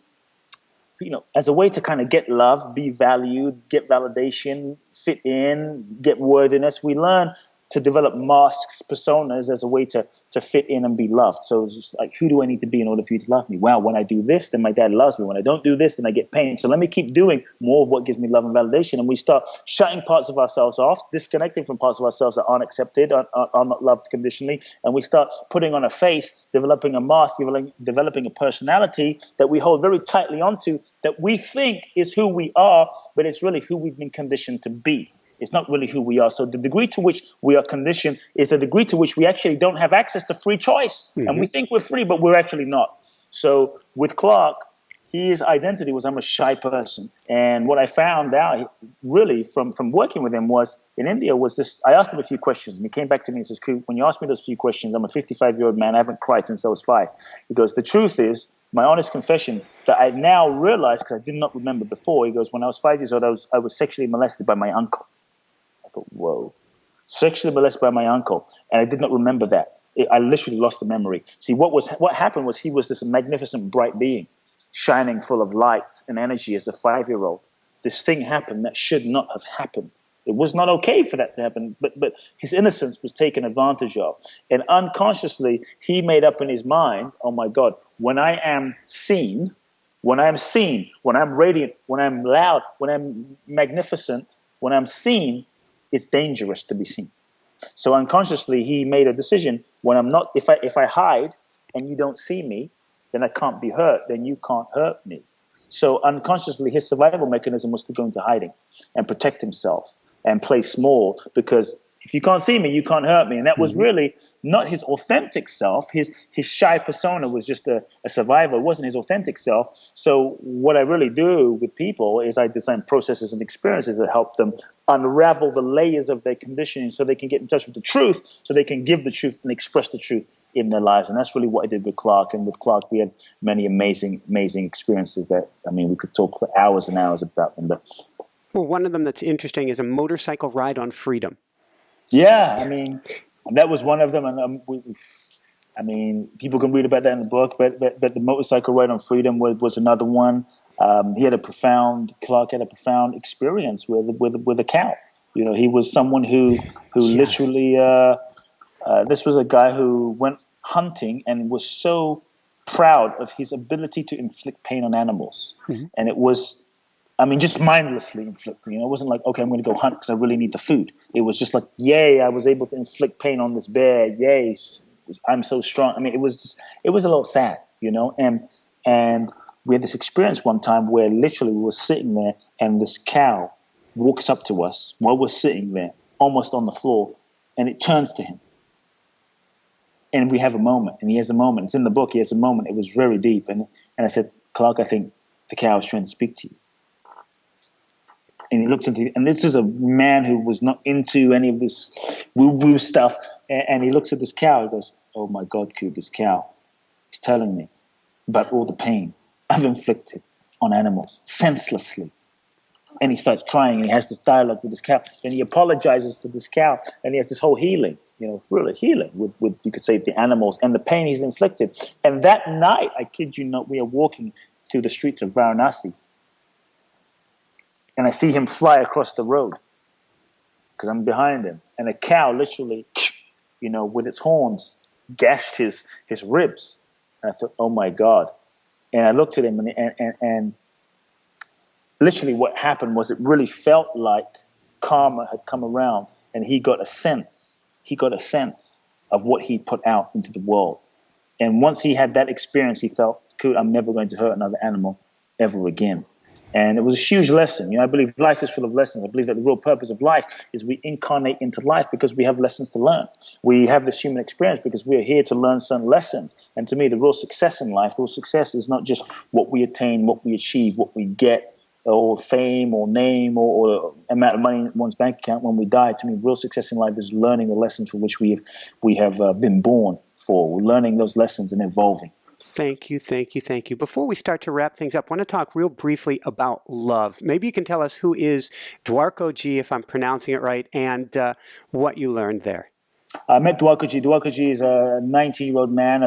you know, as a way to kind of get love, be valued, get validation, fit in, get worthiness. We learn to develop masks, personas as a way to fit in and be loved. So it's just like, who do I need to be in order for you to love me? Wow, when I do this, then my dad loves me. When I don't do this, then I get pain. So let me keep doing more of what gives me love and validation. And we start shutting parts of ourselves off, disconnecting from parts of ourselves that aren't accepted, are not loved conditionally. And we start putting on a face, developing a mask, developing a personality that we hold very tightly onto, that we think is who we are, but it's really who we've been conditioned to be. It's not really who we are. So the degree to which we are conditioned is the degree to which we actually don't have access to free choice. Mm-hmm. And we think we're free, but we're actually not. So with Clark, his identity was, I'm a shy person. And what I found out really from working with him was, in India, was this. I asked him a few questions, and he came back to me and says, when you ask me those few questions, I'm a 55-year-old man. I haven't cried since I was 5. He goes, the truth is, my honest confession that I now realize, because I did not remember before, he goes, when I was 5 years old, I was sexually molested by my uncle. I thought, whoa, sexually molested by my uncle. And I did not remember that. I literally lost the memory. See, what happened was he was this magnificent, bright being, shining full of light and energy as a 5-year-old. This thing happened that should not have happened. It was not okay for that to happen, but his innocence was taken advantage of. And unconsciously, he made up in his mind, oh my God, when I am seen, when I'm radiant, when I'm loud, when I'm magnificent, when I'm seen, it's dangerous to be seen. So unconsciously, he made a decision. When I'm not, if I hide and you don't see me, then I can't be hurt. Then you can't hurt me. So unconsciously, his survival mechanism was to go into hiding and protect himself and play small, because if you can't see me, you can't hurt me. And that was really not his authentic self. His shy persona was just a survivor. It wasn't his authentic self. So what I really do with people is I design processes and experiences that help them unravel the layers of their conditioning so they can get in touch with the truth, so they can give the truth and express the truth in their lives. And that's really what I did with Clark. And with Clark, we had many amazing, amazing experiences that, I mean, we could talk for hours and hours about them. But well, one of them that's interesting is a motorcycle ride on freedom. Yeah, I mean, that was one of them. And I mean, people can read about that in the book, but the motorcycle ride on freedom was another one. Clark had a profound experience with a cow. You know, he was someone who yes. Literally, this was a guy who went hunting and was so proud of his ability to inflict pain on animals. Mm-hmm. And it was, I mean, just mindlessly inflicting. You know, it wasn't like, okay, I'm going to go hunt because I really need the food. It was just like, yay, I was able to inflict pain on this bear. Yay, I'm so strong. I mean, it was a little sad, you know. And we had this experience one time where literally we were sitting there and this cow walks up to us while we're sitting there, almost on the floor, and it turns to him. And we have a moment, and he has a moment. It's in the book. He has a moment. It was very deep. And I said, Clark, I think the cow is trying to speak to you. And he looked into, and this is a man who was not into any of this woo-woo stuff. And he looks at this cow. He goes, oh my God, Kute, this cow is telling me about all the pain I've inflicted on animals senselessly. And he starts crying, and he has this dialogue with this cow, and he apologizes to this cow, and he has this whole healing, you know, really healing with you could say, the animals and the pain he's inflicted. And that night, I kid you not, we are walking through the streets of Varanasi. and I see him fly across the road because I'm behind him. And a cow literally, with its horns, gashed his ribs. And I thought, oh my God. And I looked at him, and literally what happened was it really felt like karma had come around, and he got a sense of what he put out into the world. And once he had that experience, he felt, cool, I'm never going to hurt another animal ever again. And it was a huge lesson. I believe life is full of lessons. I believe that the real purpose of life is we incarnate into life because we have lessons to learn. We have this human experience because we're here to learn certain lessons. And to me, the real success in life, real success is not just what we attain, what we achieve, what we get, or fame or name or amount of money in one's bank account when we die. To me, real success in life is learning the lessons for which we have been born for. We're learning those lessons and evolving. Thank you, thank you, thank you. Before we start to wrap things up, I want to talk real briefly about love. Maybe you can tell us who is Dwarkoji, if I'm pronouncing it right, and what you learned there. I met Dwarkoji. Dwarkoji is a 90-year-old man,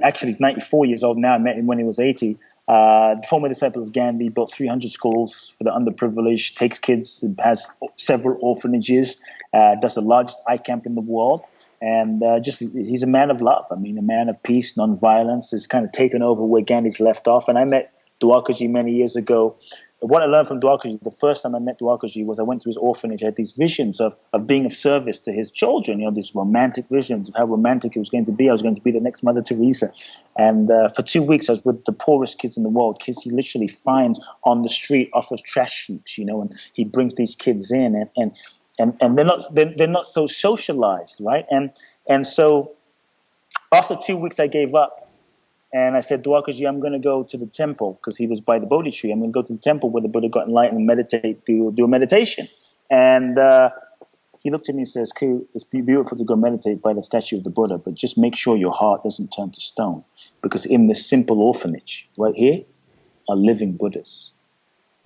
actually he's 94 years old now. I met him when he was 80. Former disciple of Gandhi, built 300 schools for the underprivileged, takes kids, has several orphanages, does the largest eye camp in the world. And he's a man of love. I mean, a man of peace, nonviolence, has kind of taken over where Gandhi's left off. And I met Dwarkoji many years ago. What I learned from Dwarkoji, the first time I met Dwarkoji was I went to his orphanage. I had these visions of being of service to his children, these romantic visions of how romantic it was going to be. I was going to be the next Mother Teresa. And for 2 weeks, I was with the poorest kids in the world, kids he literally finds on the street off of trash heaps, and he brings these kids in and they're not so socialized, right? And so after 2 weeks, I gave up. And I said, Dwarkoji, I'm going to go to the temple, because he was by the Bodhi tree. I'm going to go to the temple where the Buddha got enlightened and do a meditation. And he looked at me and says, Kute, it's beautiful to go meditate by the statue of the Buddha, but just make sure your heart doesn't turn to stone. Because in this simple orphanage right here are living Buddhas,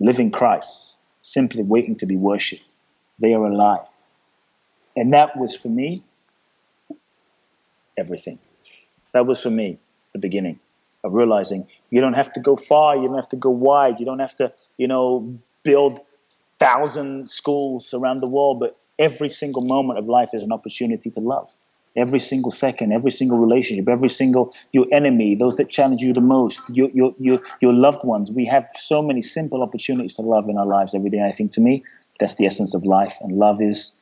living Christs, simply waiting to be worshipped. They are alive. And that was for me everything. That was for me the beginning of realizing you don't have to go far, you don't have to go wide, you don't have to, build 1,000 schools around the world, but every single moment of life is an opportunity to love. Every single second, every single relationship, your enemy, those that challenge you the most, your loved ones. We have so many simple opportunities to love in our lives every day. And I think to me, that's the essence of life. And love is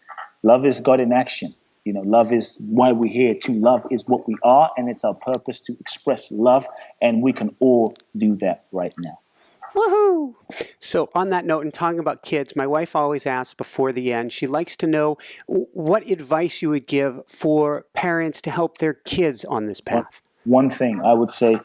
God in action. Love is why we're here. To love is what we are, and it's our purpose to express love, and we can all do that right now. Woohoo! So on that note, and talking about kids, my wife always asks before the end, she likes to know what advice you would give for parents to help their kids on this path. One thing, I would say,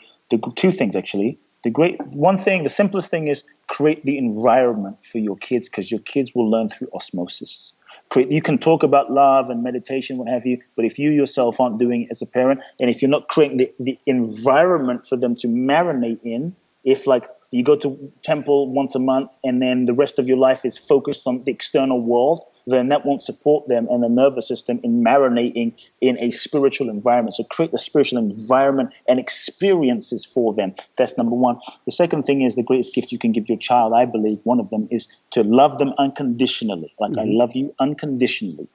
two things actually. The simplest thing is create the environment for your kids, because your kids will learn through osmosis. You can talk about love and meditation, what have you, but if you yourself aren't doing it as a parent, and if you're not creating the environment for them to marinate in, if like you go to temple once a month and then the rest of your life is focused on the external world, then that won't support them and the nervous system in marinating in a spiritual environment. So create the spiritual environment and experiences for them. That's number one. The second thing is the greatest gift you can give your child, I believe, one of them is to love them unconditionally. Like, I love you unconditionally.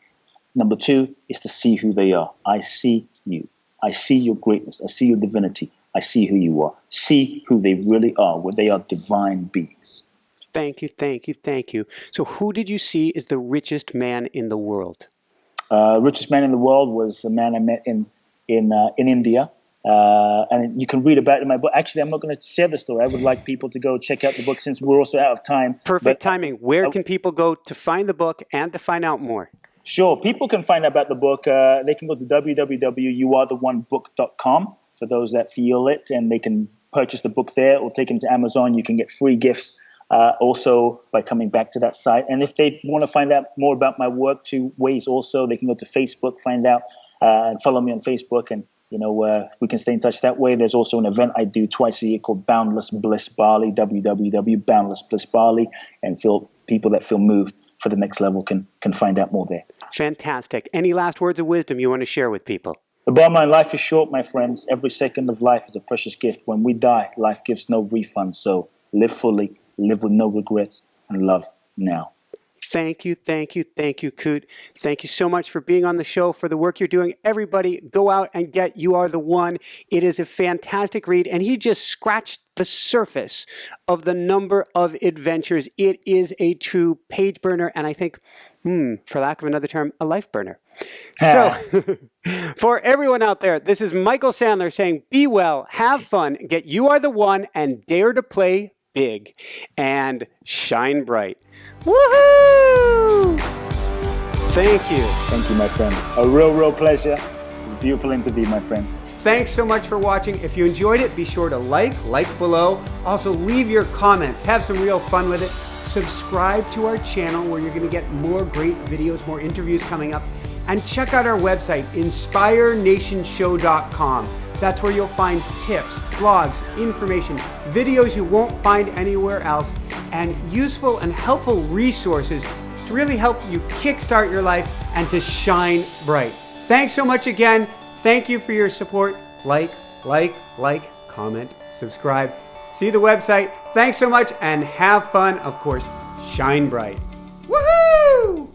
Number two is to see who they are. I see you. I see your greatness. I see your divinity. I see who you are. See who they really are, where they are divine beings. Thank you, thank you, thank you. So who did you see as the richest man in the world? Richest man in the world was a man I met in India. And you can read about it in my book. Actually, I'm not going to share the story. I would like people to go check out the book since we're also out of time. Perfect timing. Where can people go to find the book and to find out more? Sure. People can find out about the book. They can go to www.youaretheonebook.com for those that feel it, and they can purchase the book there or take them to Amazon. You can get free gifts also by coming back to that site. And if they want to find out more about my work, two ways also, they can go to Facebook, find out, and follow me on Facebook, and we can stay in touch that way. There's also an event I do twice a year called Boundless Bliss Bali, www.boundlessblissbali, and people that feel moved for the next level can find out more there. Fantastic. Any last words of wisdom you want to share with people? The bottom line, life is short, my friends. Every second of life is a precious gift. When we die, life gives no refund. So live fully, live with no regrets, and love now. Thank you, Kute. Thank you so much for being on the show, for the work you're doing. Everybody, go out and get You Are the One. It is a fantastic read, and he just scratched the surface of the number of adventures. It is a true page burner, and I think, for lack of another term, a life burner. So, for everyone out there, this is Michael Sandler saying, be well, have fun, get You Are the One, and dare to play big and shine bright. Woohoo! Thank you. Thank you, my friend. A real pleasure. Beautiful interview, my friend. Thanks so much for watching. If you enjoyed it, be sure to like below. Also, leave your comments. Have some real fun with it. Subscribe to our channel where you're going to get more great videos, more interviews coming up. And check out our website, inspirenationshow.com. That's where you'll find tips, blogs, information, videos you won't find anywhere else, and useful and helpful resources to really help you kickstart your life and to shine bright. Thanks so much again. Thank you for your support. Like, comment, subscribe. See the website. Thanks so much and have fun. Of course, shine bright. Woohoo!